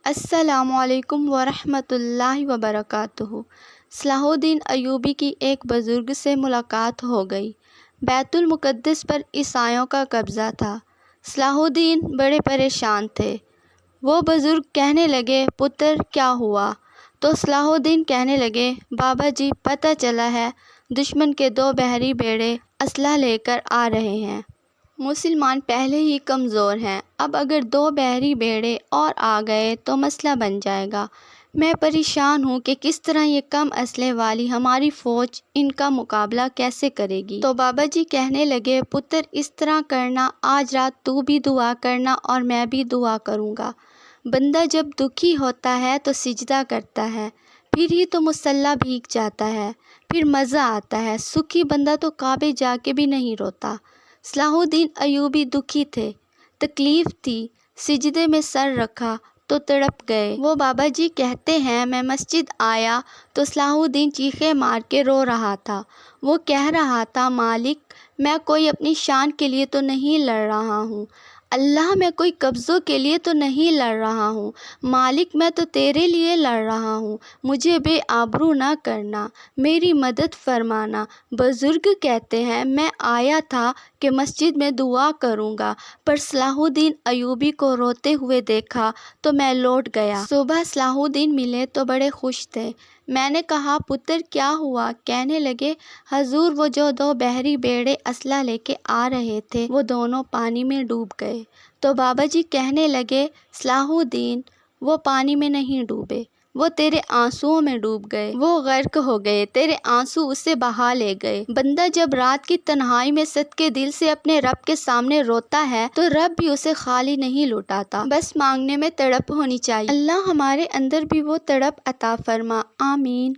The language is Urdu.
السلام علیکم ورحمۃ اللہ وبرکاتہ۔ صلاح الدین ایوبی کی ایک بزرگ سے ملاقات ہو گئی۔ بیت المقدس پر عیسائیوں کا قبضہ تھا۔ صلاح الدین بڑے پریشان تھے۔ وہ بزرگ کہنے لگے، پتر کیا ہوا؟ تو صلاح الدین کہنے لگے، بابا جی پتہ چلا ہے دشمن کے 2 بحری بیڑے اسلحہ لے کر آ رہے ہیں۔ مسلمان پہلے ہی کمزور ہیں، اب اگر 2 بحری بیڑے اور آ گئے تو مسئلہ بن جائے گا۔ میں پریشان ہوں کہ کس طرح یہ کم اسلحے والی ہماری فوج ان کا مقابلہ کیسے کرے گی؟ تو بابا جی کہنے لگے، پتر اس طرح کرنا، آج رات تو بھی دعا کرنا اور میں بھی دعا کروں گا۔ بندہ جب دکھی ہوتا ہے تو سجدہ کرتا ہے، پھر ہی تو مصلی بھیگ جاتا ہے، پھر مزہ آتا ہے۔ سکھی بندہ تو کعبے جا کے بھی نہیں روتا۔ صلاح الدین ایوبی دکھی تھے، تکلیف تھی، سجدے میں سر رکھا تو تڑپ گئے۔ وہ بابا جی کہتے ہیں، میں مسجد آیا تو صلاح الدین چیخیں مار کے رو رہا تھا۔ وہ کہہ رہا تھا، مالک میں کوئی اپنی شان کے لیے تو نہیں لڑ رہا ہوں، اللہ میں کوئی قبضوں کے لیے تو نہیں لڑ رہا ہوں، مالک میں تو تیرے لیے لڑ رہا ہوں، مجھے بے آبرو نہ کرنا، میری مدد فرمانا۔ بزرگ کہتے ہیں، میں آیا تھا کہ مسجد میں دعا کروں گا، پر صلاح الدین ایوبی کو روتے ہوئے دیکھا تو میں لوٹ گیا۔ صبح صلاح الدین ملے تو بڑے خوش تھے۔ میں نے کہا، پتر کیا ہوا؟ کہنے لگے، حضور وہ جو 2 بحری بیڑے اسلحہ لے کے آ رہے تھے وہ دونوں پانی میں ڈوب گئے۔ تو بابا جی کہنے لگے، صلاح الدین وہ پانی میں نہیں ڈوبے، وہ تیرے آنسوؤں میں ڈوب گئے، وہ غرق ہو گئے، تیرے آنسو اسے بہا لے گئے۔ بندہ جب رات کی تنہائی میں صدقے دل سے اپنے رب کے سامنے روتا ہے تو رب بھی اسے خالی نہیں لوٹاتا، بس مانگنے میں تڑپ ہونی چاہیے۔ اللہ ہمارے اندر بھی وہ تڑپ عطا فرما، آمین۔